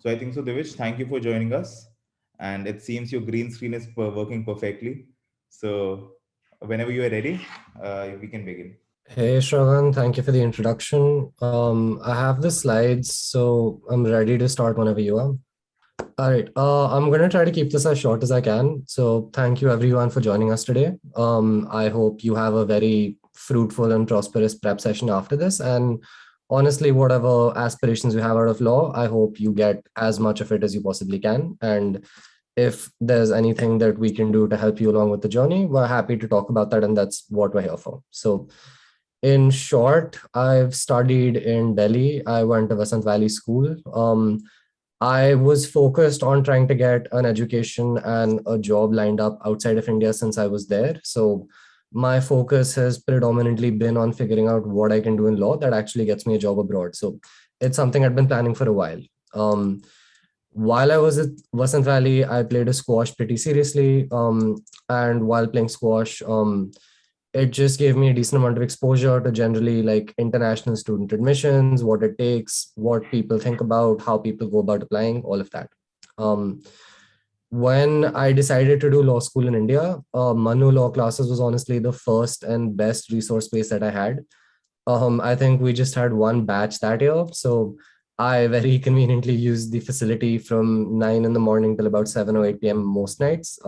So I think so, Devish. Thank you for joining us. And it seems your green screen is working perfectly. So whenever you are ready, we can begin. Hey Shravan, thank you for the introduction. I have the slides, so I'm ready to start whenever you are. All right, I'm gonna try to keep this as short as I can. So thank you everyone for joining us today. I hope you have a very fruitful and prosperous prep session after this. And honestly, whatever aspirations you have out of law, I hope you get as much of it as you possibly can. And if there's anything that we can do to help you along with the journey, we're happy to talk about that, and that's what we're here for. So in short, I've studied in Delhi. I went to Vasant Valley School. I was focused on trying to get an education and a job lined up outside of India since I was there. So my focus has predominantly been on figuring out what I can do in law that actually gets me a job abroad. So it's something I've been planning for a while. Um, while I was at Vasant Valley, I played a squash pretty seriously. And while playing squash, it just gave me a decent amount of exposure to generally like international student admissions, what it takes, what people think about, how people go about applying, all of that. Um, when I decided to do law school in India, Manu Law Classes was honestly the first and best resource space that I had. I think we just had one batch that year. So I very conveniently used the facility from 9 in the morning till about 7 or 8 p.m. most nights.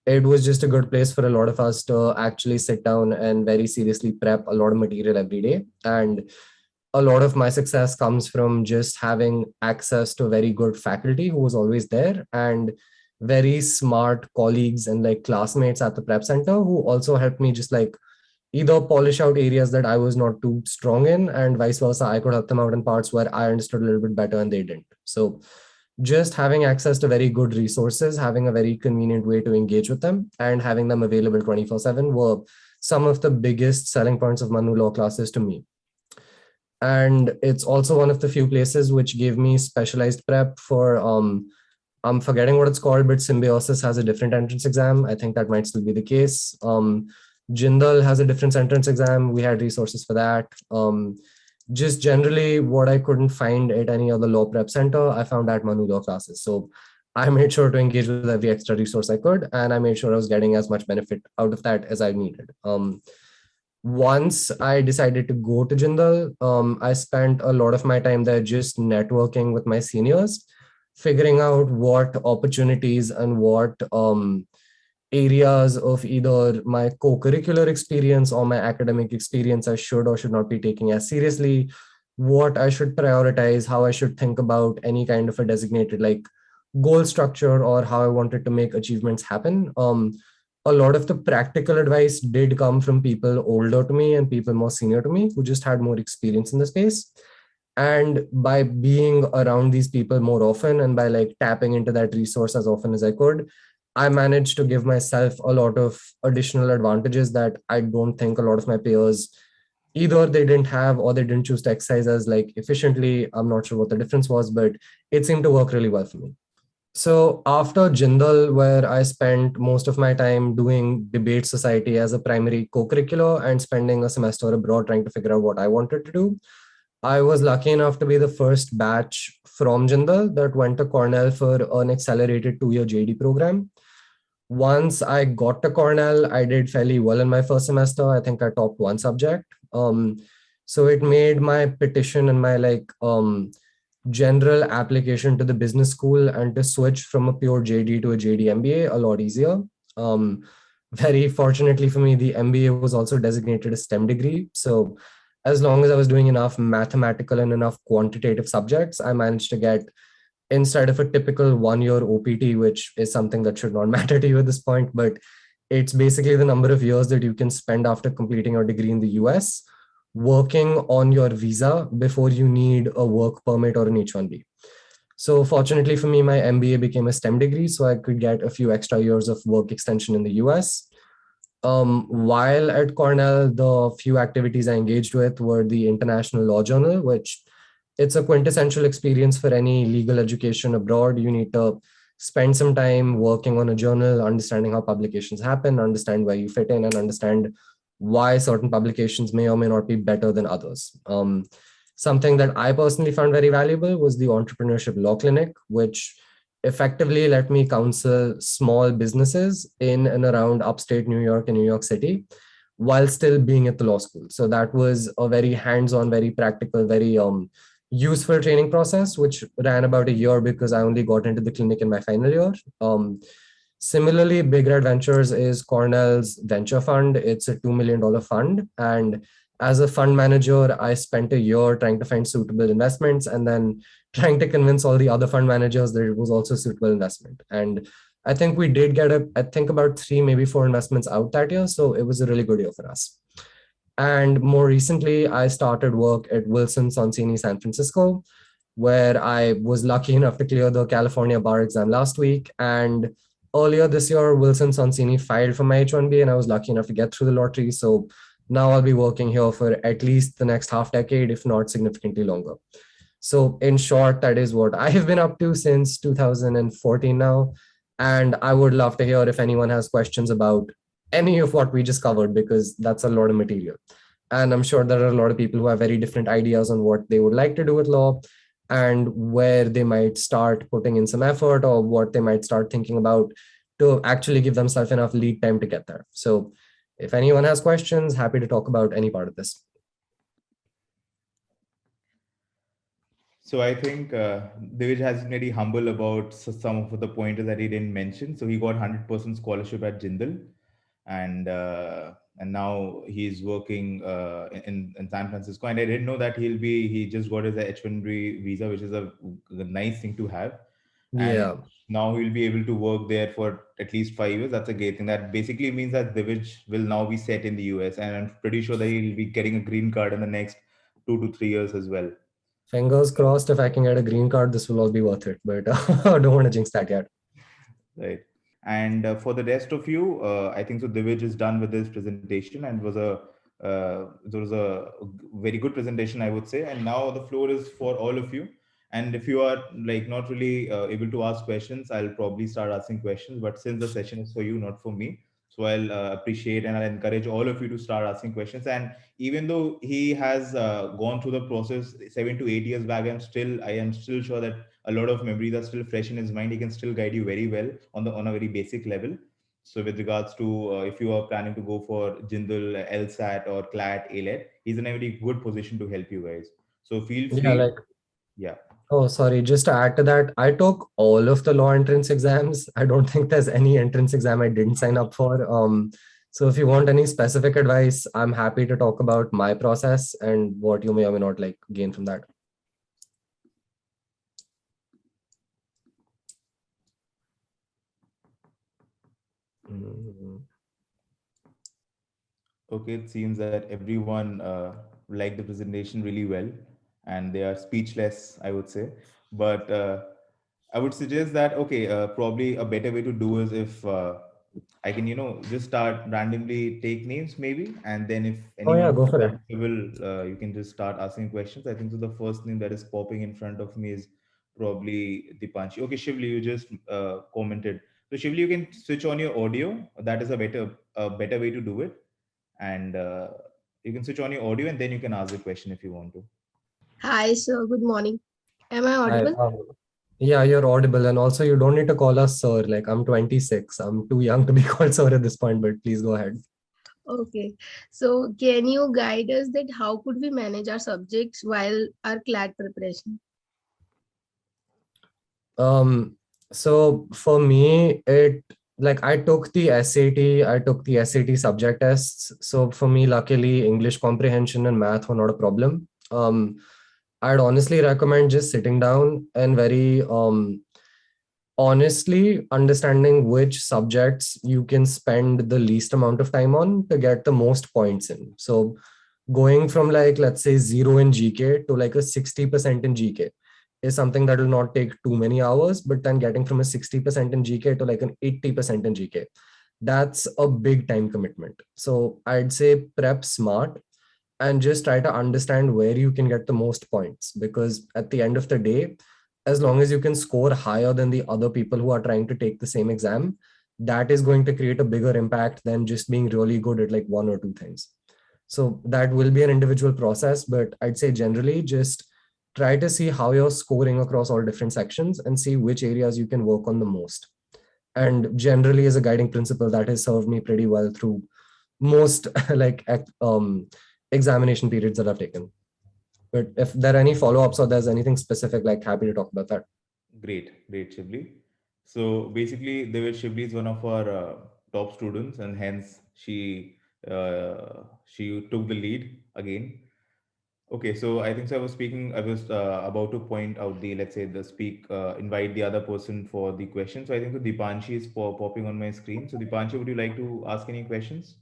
It was just a good place for a lot of us to actually sit down and very seriously prep a lot of material every day. And a lot of my success comes from just having access to very good faculty who was always there, and very smart colleagues and like classmates at the prep center who also helped me just like either polish out areas that I was not too strong in, and vice versa. I could help them out in parts where I understood a little bit better and they didn't. So just having access to very good resources, having a very convenient way to engage with them, and having them available 24/7 were some of the biggest selling points of Manu Law Classes to me. And it's also one of the few places which gave me specialized prep for I'm forgetting what it's called, but Symbiosis has a different entrance exam. I think that might still be the case. Jindal has a different entrance exam. We had resources for that. Just generally what I couldn't find at any other law prep center, I found at Manu Law Classes. So I made sure to engage with every extra resource I could, and I made sure I was getting as much benefit out of that as I needed. Once I decided to go to Jindal, I spent a lot of my time there just networking with my seniors, figuring out what opportunities and what areas of either my co-curricular experience or my academic experience I should or should not be taking as seriously, what I should prioritize, how I should think about any kind of a designated like goal structure, or how I wanted to make achievements happen. A lot of the practical advice did come from people older to me and people more senior to me who just had more experience in the space. And by being around these people more often and by like tapping into that resource as often as I could, I managed to give myself a lot of additional advantages that I don't think a lot of my peers either they didn't have or they didn't choose to exercise as like efficiently. I'm not sure what the difference was, but it seemed to work really well for me. So after Jindal, where I spent most of my time doing debate society as a primary co-curricular and spending a semester abroad trying to figure out what I wanted to do, I was lucky enough to be the first batch from Jindal that went to Cornell for an accelerated 2-year JD program. Once I got to Cornell, I did fairly well in my first semester. I think I topped one subject. So it made my petition and my like general application to the business school and to switch from a pure JD to a JD MBA a lot easier. Um, very fortunately for me, the MBA was also designated a STEM degree. So as long as I was doing enough mathematical and enough quantitative subjects, I managed to get instead of a typical 1 year OPT, which is something that should not matter to you at this point, but it's basically the number of years that you can spend after completing your degree in the US working on your visa before you need a work permit or an H1B. So fortunately for me, my MBA became a STEM degree, so I could get a few extra years of work extension in the US. While at Cornell, the few activities I engaged with were the International Law Journal, which it's a quintessential experience for any legal education abroad. You need to spend some time working on a journal, understanding how publications happen, understand where you fit in, and understand why certain publications may or may not be better than others. something that I personally found very valuable was the Entrepreneurship Law Clinic, which effectively let me counsel small businesses in and around upstate New York and New York City while still being at the law school. So that was a very hands-on, very practical, very useful training process, which ran about a year because I only got into the clinic in my final year. Similarly, Big Red Ventures is Cornell's venture fund. It's a $2 million fund. And as a fund manager, I spent a year trying to find suitable investments and then trying to convince all the other fund managers that it was also a suitable investment. And I think we did get I think about 3, maybe 4 investments out that year. So it was a really good year for us. And more recently, I started work at Wilson Sonsini San Francisco, where I was lucky enough to clear the California bar exam last week. And earlier this year, Wilson Sonsini filed for my H-1B, and I was lucky enough to get through the lottery. So now I'll be working here for at least the next half decade, if not significantly longer. So in short, that is what I have been up to since 2014 now. And I would love to hear if anyone has questions about any of what we just covered, because that's a lot of material. And I'm sure there are a lot of people who have very different ideas on what they would like to do with law and where they might start putting in some effort or what they might start thinking about to actually give themselves enough lead time to get there. So if anyone has questions, happy to talk about any part of this. So I think Divij has been very humble about some of the pointers that he didn't mention. So he got 100% scholarship at Jindal, and now he's working in San Francisco. And I didn't know that he just got his H-1B visa, which is a nice thing to have. And Yeah. now he'll be able to work there for at least 5 years. That's a great thing. That basically means that Divij will now be set in the US, and I'm pretty sure that he'll be getting a green card in the next 2 to 3 years as well. Fingers crossed, if I can get a green card, this will all be worth it. But I don't want to jinx that yet. Right. And for the rest of you, I think so. Divij is done with this presentation, and there was a very good presentation, I would say. And now the floor is for all of you. And if you are like not really able to ask questions, I'll probably start asking questions. But since the session is for you, not for me, so I'll appreciate and I'll encourage all of you to start asking questions. And even though he has gone through the process 7 to 8 years back, I am still sure that a lot of memories are still fresh in his mind. He can still guide you very well on a very basic level. So with regards to if you are planning to go for Jindal, LSAT or CLAT, ALET, he's in a very good position to help you guys. So feel Yeah, free. like, Yeah. oh, sorry, just to add to that, I took all of the law entrance exams. I don't think there's any entrance exam I didn't sign up for. So if you want any specific advice, I'm happy to talk about my process and what you may or may not like gain from that. Okay, it seems that everyone liked the presentation really well, and they are speechless, I would say. But I would suggest that, okay, probably a better way to do is if I can, just start randomly take names maybe, and then if Oh yeah, anyone go is for it. comfortable, you can just start asking questions. I think so. The first name that is popping in front of me is probably Dipanshi. Okay, Shivli, you just commented. So Shivli, you can switch on your audio. That is a better way to do it, and you can switch on your audio, and then you can ask the question if you want to. Hi, sir. Good morning. Am I Hi, audible? yeah, you're audible. And also, you don't need to call us sir. Like, I'm 26. I'm too young to be called sir at this point, but please go ahead. Okay. So, can you guide us that how could we manage our subjects while our CLAT preparation? So for me, I took the SAT subject tests. So for me, luckily, English comprehension and math were not a problem. I'd honestly recommend just sitting down and very honestly understanding which subjects you can spend the least amount of time on to get the most points in. So going from like, let's say 0 in GK to like a 60% in GK is something that will not take too many hours, but then getting from a 60% in GK to like an 80% in GK, that's a big time commitment. So I'd say prep smart and just try to understand where you can get the most points, because at the end of the day, as long as you can score higher than the other people who are trying to take the same exam, that is going to create a bigger impact than just being really good at like 1 or 2 things. So that will be an individual process, but I'd say generally just try to see how you're scoring across all different sections and see which areas you can work on the most. And generally, as a guiding principle, that has served me pretty well through most examination periods that I've taken. But if there are any follow-ups or there's anything specific, like happy to talk about that. Great, Shibli. So basically, Devesh Shibli is one of our top students, and hence she took the lead again. Okay, so I think so. I was about to point out let's say, invite the other person for the question. So I think the Dipanshi is popping on my screen. So Dipanshi, would you like to ask any questions?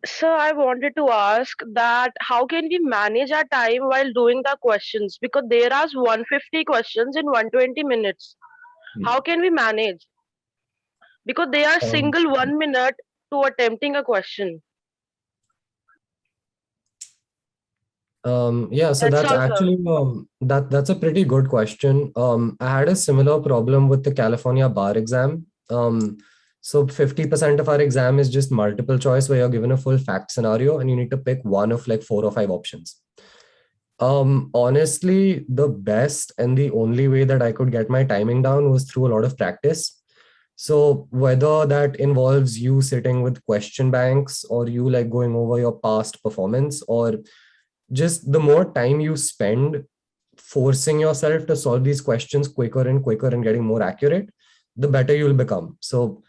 So I wanted to ask that how can we manage our time while doing the questions? Because there are 150 questions in 120 minutes. How can we manage? Because they are Um, single 1 minute to attempting a question. yeah, so That's that's all, sir. actually that's a pretty good question. I had a similar problem with the California bar exam. So 50% of our exam is just multiple choice where you're given a full fact scenario and you need to pick one of like 4 or 5 options. Honestly, the best and the only way that I could get my timing down was through a lot of practice. So whether that involves you sitting with question banks or you like going over your past performance, or just the more time you spend forcing yourself to solve these questions quicker and quicker and getting more accurate, the better you'll become. So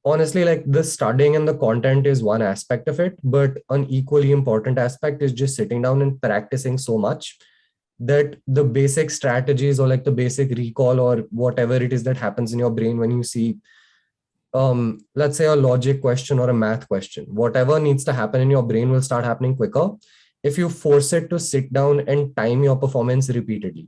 honestly, like the studying and the content is one aspect of it, but an equally important aspect is just sitting down and practicing so much that the basic strategies or like the basic recall or whatever it is that happens in your brain when you see let's say a logic question or a math question, whatever needs to happen in your brain will start happening quicker if you force it to sit down and time your performance repeatedly.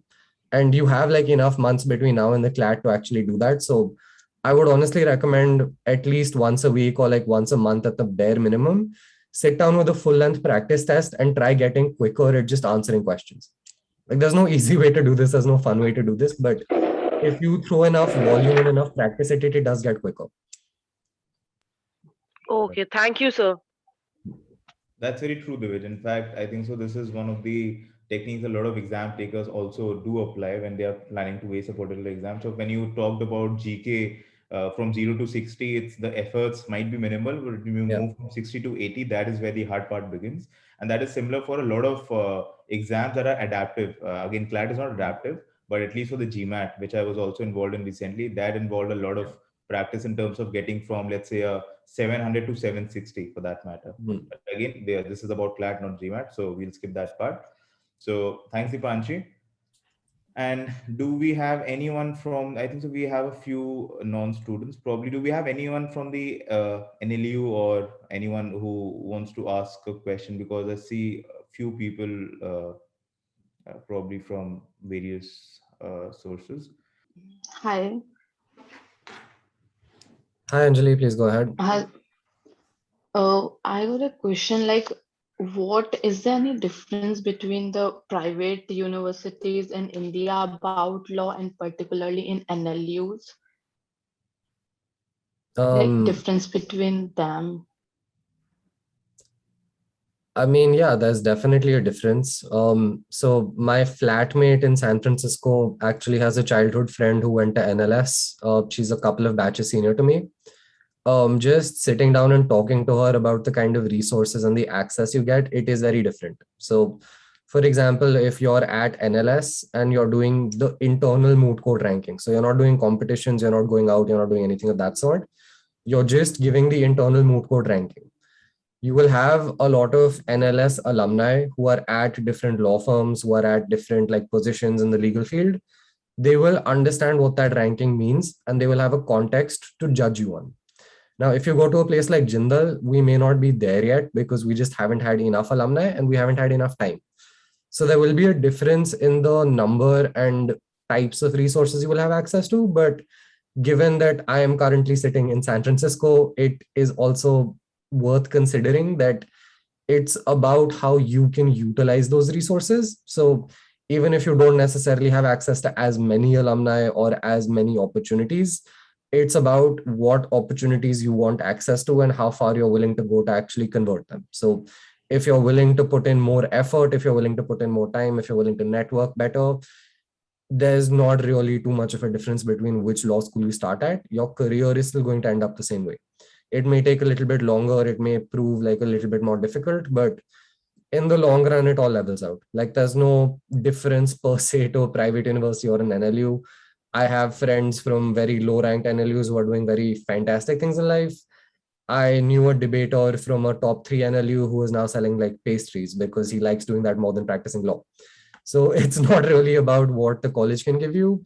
And you have like enough months between now and the CLAT to actually do that. So I would honestly recommend at least once a week or like once a month at the bare minimum, sit down with a full length practice test and try getting quicker at just answering questions. Like there's no easy way to do this, there's no fun way to do this, but if you throw enough volume and enough practice at it, it does get quicker. Okay, thank you, sir. That's very true, Divij. In fact, I think so. This is one of the techniques a lot of exam takers also do apply when they are planning to ace a particular exam. So when you talked about GK from 0 to 60, it's the efforts might be minimal, but when you Yeah. move from 60 to 80, that is where the hard part begins. And that is similar for a lot of exams that are adaptive. Again, CLAT is not adaptive, but at least for the GMAT, which I was also involved in recently, that involved a lot of practice in terms of getting from, let's say, a 700 to 760 for that matter. Hmm. But again, this is about CLAT, not GMAT, so we'll skip that part. So thanks, Dipanshi. And do we have anyone from, I think so we have a few non-students, probably. Do we have anyone from the NLU or anyone who wants to ask a question? Because I see a few people probably from various sources. Hi. Hi, Anjali, please go ahead. I got a question like, what is there any difference between the private universities in India about law and particularly in NLUs? Like difference between them? I mean, yeah, there's definitely a difference. So my flatmate in San Francisco actually has a childhood friend who went to NLS. She's a couple of batches senior to me. Just sitting down and talking to her about the kind of resources and the access you get, it is very different. So, for example, if you're at NLS and you're doing the internal moot court ranking, so you're not doing competitions, you're not going out, you're not doing anything of that sort, you're just giving the internal moot court ranking. You will have a lot of NLS alumni who are at different law firms, who are at different like positions in the legal field. They will understand what that ranking means and they will have a context to judge you on. Now, if you go to a place like Jindal, we may not be there yet because we just haven't had enough alumni and we haven't had enough time. So there will be a difference in the number and types of resources you will have access to. But given that I am currently sitting in San Francisco, it is also worth considering that it's about how you can utilize those resources. So even if you don't necessarily have access to as many alumni or as many opportunities, it's about what opportunities you want access to and how far you're willing to go to actually convert them. So if you're willing to put in more effort, if you're willing to put in more time, if you're willing to network better, there's not really too much of a difference between which law school you start at. Your career is still going to end up the same way. It may take a little bit longer, it may prove like a little bit more difficult, but in the long run, it all levels out. Like there's no difference per se to a private university or an NLU. I have friends from very low ranked NLUs who are doing very fantastic things in life. I knew a debater from a top 3 NLU who is now selling like pastries because he likes doing that more than practicing law. So it's not really about what the college can give you.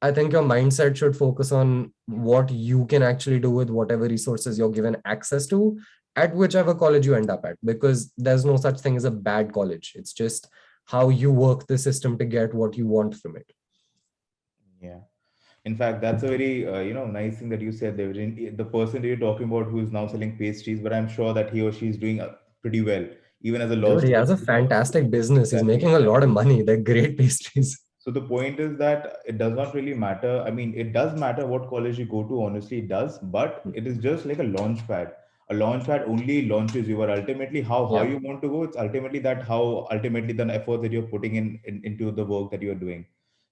I think your mindset should focus on what you can actually do with whatever resources you're given access to at whichever college you end up at, because there's no such thing as a bad college. It's just how you work the system to get what you want from it. Yeah. In fact, that's a very nice thing that you said. The person that you're talking about who is now selling pastries, but I'm sure that he or she is doing pretty well, even as a law Dude, he has a student. fantastic business. He's Exactly. making a lot of money. They're great pastries. So the point is that it does not really matter. I mean, it does matter what college you go to. Honestly, it does, but it is just like a launch pad. A launch pad only launches you. Or ultimately, how Yeah. you want to go. It's ultimately that how ultimately the effort that you're putting into the work that you're doing.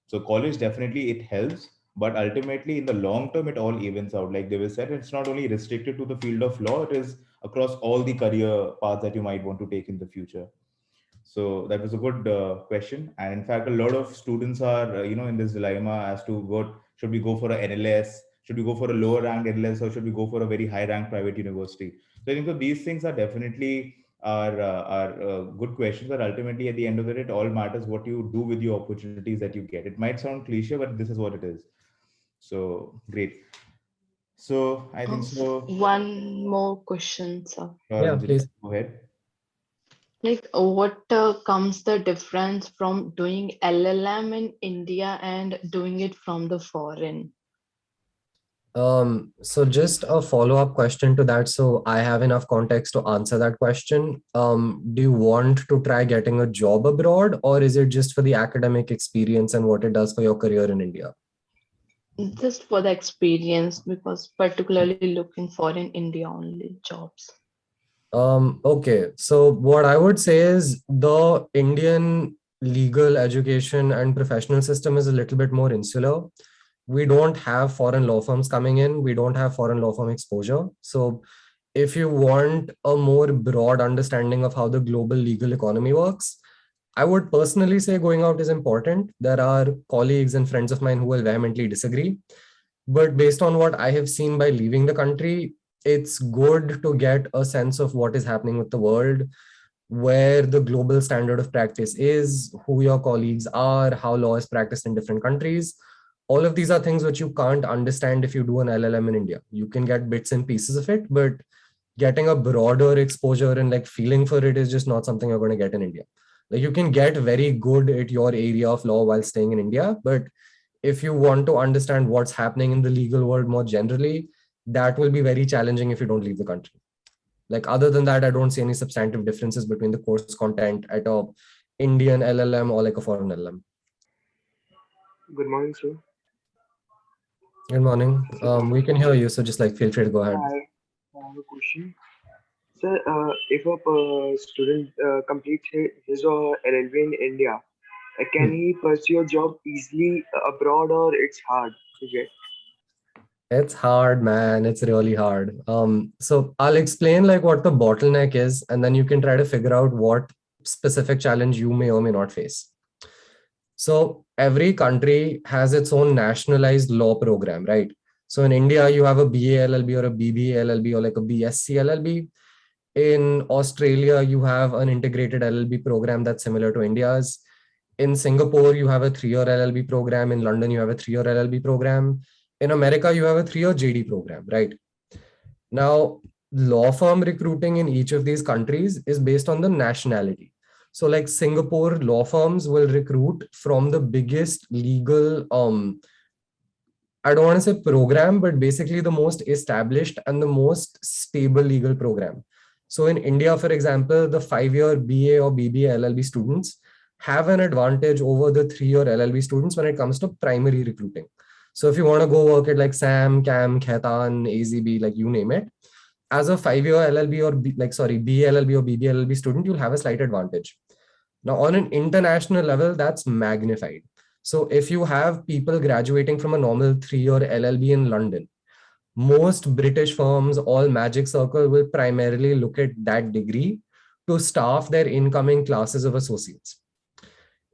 So college definitely it helps, but ultimately in the long term, it all evens out. Like David said, it's not only restricted to the field of law. It is across all the career paths that you might want to take in the future. So that was a good question, and in fact, a lot of students are, in this dilemma as to what should we go for a NLS, should we go for a lower rank NLS, or should we go for a very high rank private university? So I think that these things are definitely are good questions, but ultimately at the end of the day, it all matters what you do with your opportunities that you get. It might sound cliche, but this is what it is. So great. So I think so. One more question, sir. Yeah, Anjali, please. go ahead. Like, what comes the difference from doing LLM in India and doing it from the foreign? So just a follow-up question to that. So I have enough context to answer that question. Do you want to try getting a job abroad, or is it just for the academic experience and what it does for your career in India? Just for the experience, because particularly looking for in India only jobs. Okay, so what I would say is the Indian legal education and professional system is a little bit more insular. We don't have foreign law firms coming in. We don't have foreign law firm exposure. So if you want a more broad understanding of how the global legal economy works, I would personally say going out is important. There are colleagues and friends of mine who will vehemently disagree. But based on what I have seen by leaving the country, it's good to get a sense of what is happening with the world, where the global standard of practice is, who your colleagues are, how law is practiced in different countries. All of these are things which you can't understand if you do an LLM in India. You can get bits and pieces of it, but getting a broader exposure and like feeling for it is just not something you're going to get in India. Like you can get very good at your area of law while staying in India, but if you want to understand what's happening in the legal world more generally, that will be very challenging if you don't leave the country. Like other than that, I don't see any substantive differences between the course content at a Indian LLM or like a foreign LLM. Good morning, sir. Good morning. We can hear you, so just like feel free to go ahead. I have a question. Sir, if a student completes his or LLB in India, can he pursue a job easily abroad, or it's hard to get? It's hard, man. It's really hard. So I'll explain like what the bottleneck is, and then you can try to figure out what specific challenge you may or may not face. So every country has its own nationalized law program, right? So in India, you have a BA LLB or a BBA LLB or like a BSc LLB. In Australia, you have an integrated LLB program that's similar to India's. In Singapore, you have a 3-year LLB program. In London, you have a 3-year LLB program. In America, you have a 3-year JD program, right? Now, law firm recruiting in each of these countries is based on the nationality. So like Singapore law firms will recruit from the biggest legal, I don't want to say program, but basically the most established and the most stable legal program. So in India, for example, the 5-year BA or BBA LLB students have an advantage over the 3-year LLB students when it comes to primary recruiting. So if you want to go work at like SAM, CAM, Khaitan, AZB, like you name it, as a 5-year LLB or BLLB or BBLLB student, you'll have a slight advantage. Now, on an international level, that's magnified. So if you have people graduating from a normal 3-year LLB in London, most British firms, all Magic Circle, will primarily look at that degree to staff their incoming classes of associates.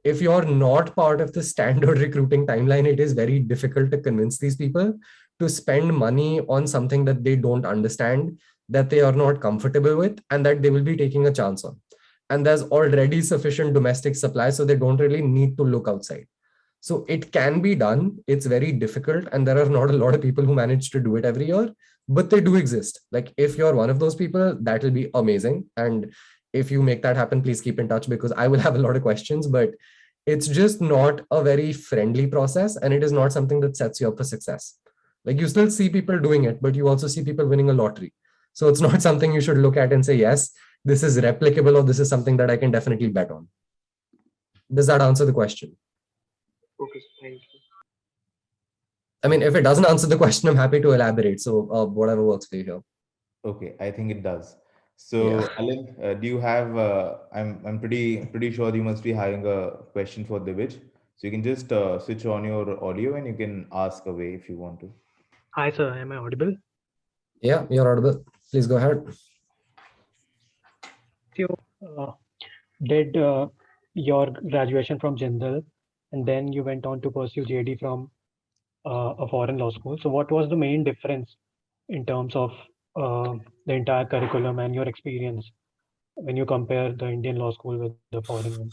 If you're not part of the standard recruiting timeline, it is very difficult to convince these people to spend money on something that they don't understand, that they are not comfortable with, and that they will be taking a chance on. And there's already sufficient domestic supply, so they don't really need to look outside. So it can be done. It's very difficult, and there are not a lot of people who manage to do it every year, but they do exist. Like if you're one of those people, that will be amazing. And if you make that happen, please keep in touch, because I will have a lot of questions, but it's just not a very friendly process, and it is not something that sets you up for success. Like you still see people doing it, but you also see people winning a lottery. So it's not something you should look at and say, yes, this is replicable, or this is something that I can definitely bet on. Does that answer the question? Okay, thank you. I mean, if it doesn't answer the question, I'm happy to elaborate. So whatever works for you here. Okay, I think it does. So, Yeah. Alin, do you have? I'm pretty sure you must be having a question for Divij. So you can just switch on your audio and you can ask away if you want to. Hi, sir. Am I audible? Yeah, you're audible. Please go ahead. You did your graduation from Jindal, and then you went on to pursue JD from a foreign law school. So what was the main difference in terms of the entire curriculum and your experience when you compare the Indian law school with the foreign one?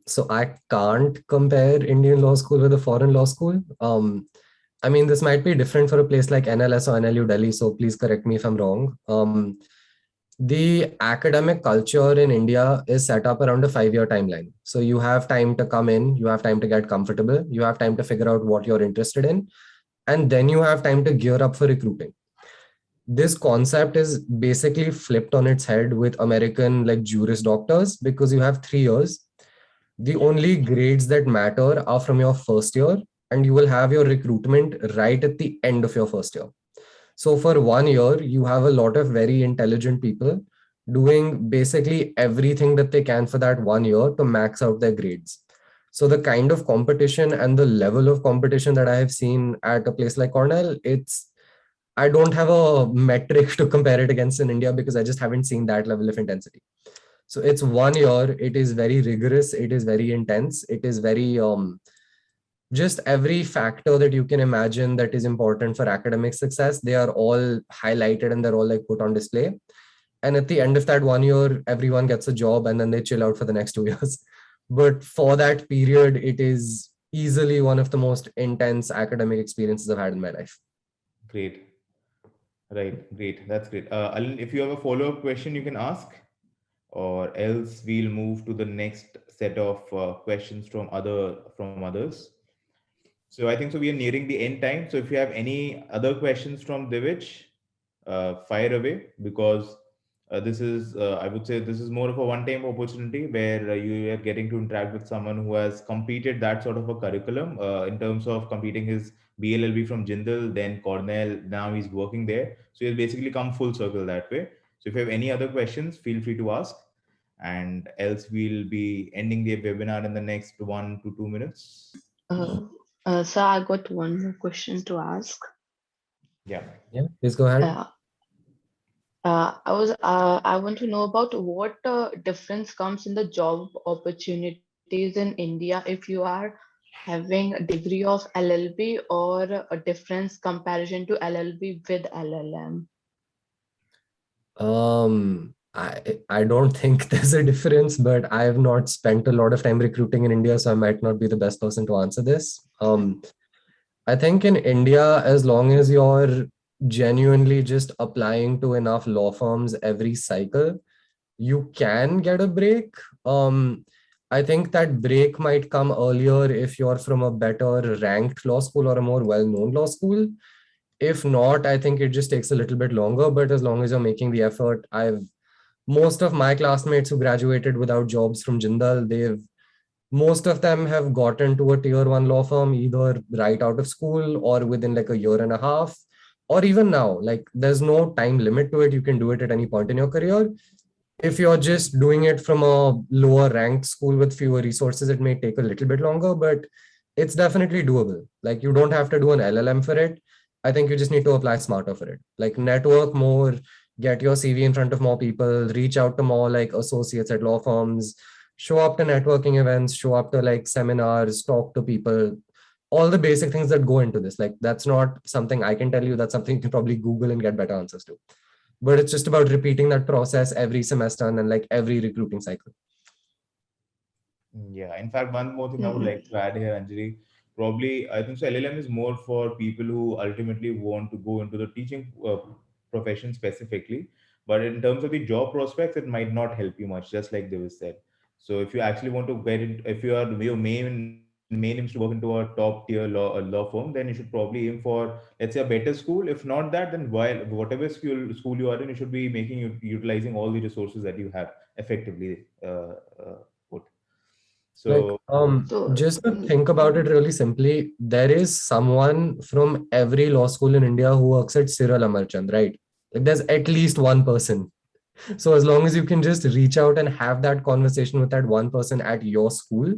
So I can't compare Indian law school with a foreign law school. I mean, this might be different for a place like NLS or NLU Delhi, so please correct me if I'm wrong. The academic culture in India is set up around a 5-year timeline. So you have time to come in, you have time to get comfortable, you have time to figure out what you're interested in, and then you have time to gear up for recruiting. This concept is basically flipped on its head with American like Juris Doctors, because you have 3 years. The only grades that matter are from your first year, and you will have your recruitment right at the end of your first year. So for 1 year, you have a lot of very intelligent people doing basically everything that they can for that 1 year to max out their grades. So the kind of competition and the level of competition that I have seen at a place like Cornell, I don't have a metric to compare it against in India, because I just haven't seen that level of intensity. So it's 1 year, it is very rigorous, it is very intense, it is very, just every factor that you can imagine that is important for academic success, they are all highlighted and they're all like put on display. And at the end of that 1 year, everyone gets a job and then they chill out for the next 2 years. But for that period, it is easily one of the most intense academic experiences I've had in my life. Great. Right, great. That's great. Alin, if you have a follow-up question, you can ask, or else we'll move to the next set of questions from others. So I think so we are nearing the end time. So if you have any other questions from Divij, fire away, because this is, I would say this is more of a one-time opportunity where you are getting to interact with someone who has completed that sort of a curriculum in terms of completing his BLLB from Jindal, then Cornell, now he's working there. So he'll basically come full circle that way. So if you have any other questions, feel free to ask, and else we'll be ending the webinar in the next 1 to 2 minutes. So I got one more question to ask. Yeah, Please go ahead. I want to know about what difference comes in the job opportunities in India if you are having a degree of LLB, or a difference comparison to LLB with LLM. I don't think there's a difference, but I have not spent a lot of time recruiting in India, so I might not be the best person to answer this. I think in India, as long as you're genuinely just applying to enough law firms every cycle, you can get a break. I think that break might come earlier if you're from a better ranked law school or a more well-known law school. If not, I think it just takes a little bit longer, but as long as you're making the effort, most of my classmates who graduated without jobs from Jindal, most of them have gotten to a tier 1 law firm either right out of school or within like a year and a half, or even now, like there's no time limit to it. You can do it at any point in your career. If you're just doing it from a lower ranked school with fewer resources, it may take a little bit longer, but it's definitely doable. Like you don't have to do an LLM for it. I think you just need to apply smarter for it. Like network more, get your CV in front of more people, reach out to more like associates at law firms, show up to networking events, show up to like seminars, talk to people, all the basic things that go into this. Like that's not something I can tell you. That's something you can probably Google and get better answers to. But it's just about repeating that process every semester and then like every recruiting cycle. Yeah, in fact, one more thing I would like to add here, Anjali. Probably, I think so. LLM is more for people who ultimately want to go into the teaching profession specifically. But in terms of the job prospects, it might not help you much, just like Devis said. So if you actually want to get in, if you are your main aims to work into a top tier law firm, then you should probably aim for, let's say, a better school. If not that, then while whatever school you are in, you should be utilizing all the resources that you have effectively. Put. Like, So So, just to think about it really simply, there is someone from every law school in India who works at Cyril Amarchand, right? Like, there's at least one person. So as long as you can just reach out and have that conversation with that one person at your school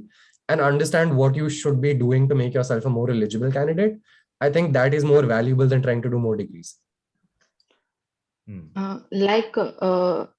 and understand what you should be doing to make yourself a more eligible candidate, I think that is more valuable than trying to do more degrees. like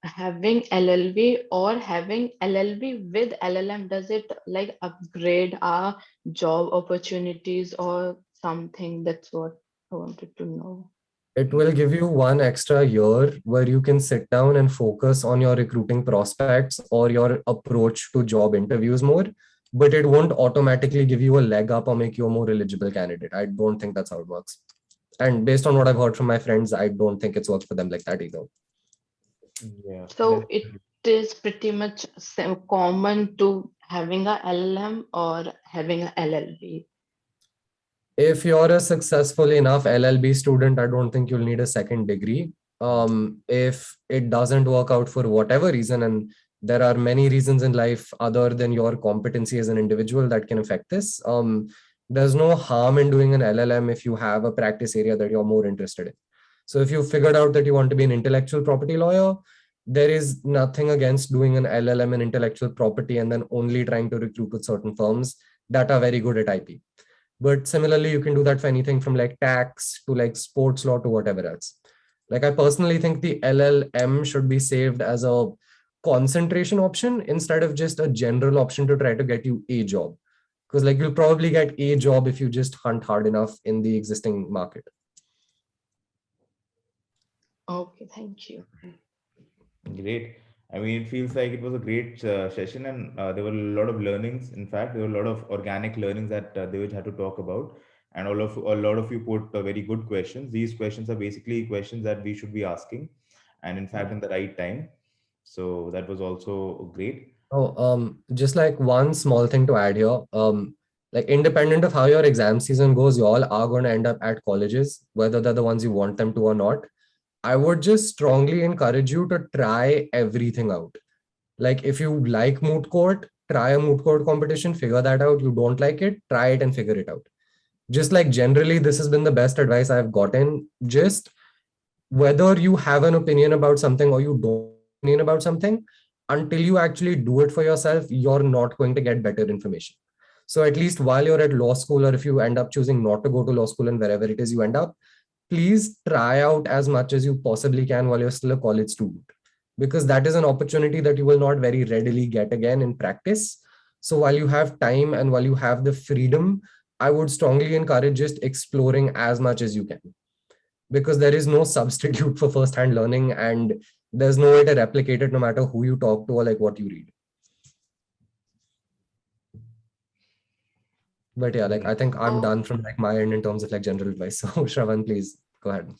having LLB or having LLB with LLM, does it like upgrade our job opportunities or something? That's what I wanted to know. It will give you one extra year where you can sit down and focus on your recruiting prospects or your approach to job interviews more, but it won't automatically give you a leg up or make you a more eligible candidate. I don't think that's how it works. And based on what I've heard from my friends, I don't think it's worked for them like that either. yeah. So it is pretty much common to having a LLM or having a LLB. If you're a successful enough LLB student, I don't think you'll need a second degree. If it doesn't work out for whatever reason, and there are many reasons in life other than your competency as an individual that can affect this, there's no harm in doing an LLM if you have a practice area that you're more interested in. So if you figured out that you want to be an intellectual property lawyer, there is nothing against doing an LLM in intellectual property and then only trying to recruit with certain firms that are very good at IP. But similarly, you can do that for anything from like tax to like sports law to whatever else. Like I personally think the LLM should be saved as a concentration option instead of just a general option to try to get you a job. Because like you'll probably get a job if you just hunt hard enough in the existing market. Okay, thank you. Great. I mean, it feels like it was a great session, and there were a lot of learnings. In fact, there were a lot of organic learnings that Devij had to talk about, and a lot of you put very good questions. These questions are basically questions that we should be asking, and in fact, in the right time. So that was also great. Oh, just like one small thing to add here. Like independent of how your exam season goes, you all are going to end up at colleges, whether they're the ones you want them to or not. I would just strongly encourage you to try everything out. Like if you like moot court, try a moot court competition, figure that out. You don't like it, try it and figure it out. Just like generally, this has been the best advice I've gotten. Just whether you have an opinion about something or you don't have an opinion about something, until you actually do it for yourself, you're not going to get better information. So at least while you're at law school, or if you end up choosing not to go to law school and wherever it is you end up, please try out as much as you possibly can while you're still a college student, because that is an opportunity that you will not very readily get again in practice. So while you have time and while you have the freedom, I would strongly encourage just exploring as much as you can, because there is no substitute for first-hand learning and there's no way to replicate it no matter who you talk to or like what you read. But yeah, like I think I'm done from like my end in terms of like general advice. So Shravan, please go ahead.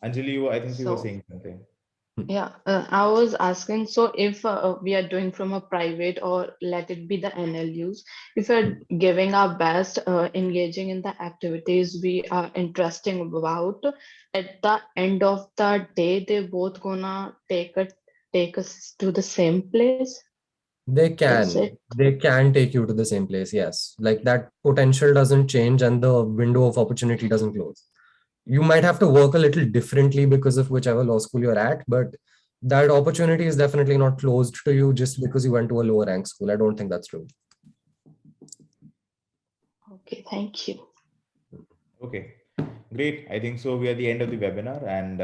Anjali, I think you were So- saying something. Yeah, I was asking, so if we are doing from a private or let it be the NLUs, if we're giving our best, engaging in the activities we are interested about, at the end of the day, they both gonna take us to the same place. They Is can. it? They can take you to the same place. Yes. Like that potential doesn't change and the window of opportunity doesn't close. you might have to work a little differently because of whichever law school you're at, but that opportunity is definitely not closed to you just because you went to a lower rank school. I don't think that's true. Okay, thank you. Okay, great. I think so. We are at the end of the webinar, and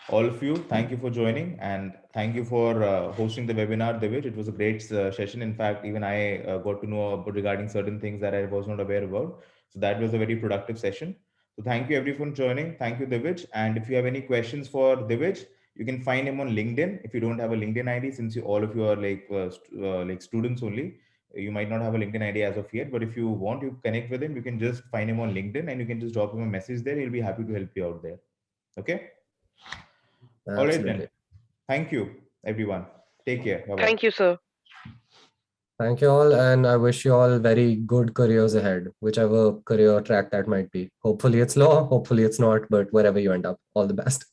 all of you, thank you for joining, and thank you for hosting the webinar, Divij. It was a great session. In fact, even I got to know regarding certain things that I was not aware about. So that was a very productive session. So thank you everyone for joining. Thank you, Divij. And if you have any questions for Divij, you can find him on LinkedIn. If you don't have a LinkedIn ID, since all of you are like students only, you might not have a LinkedIn ID as of yet, but if you want to connect with him, you can just find him on LinkedIn and you can just drop him a message there. He'll be happy to help you out there. Okay. All right then. Absolutely. Thank you, everyone. Take care. Bye-bye. Thank you, sir. Thank you all, and I wish you all very good careers ahead, whichever career track that might be. Hopefully it's law, hopefully it's not, but wherever you end up, all the best.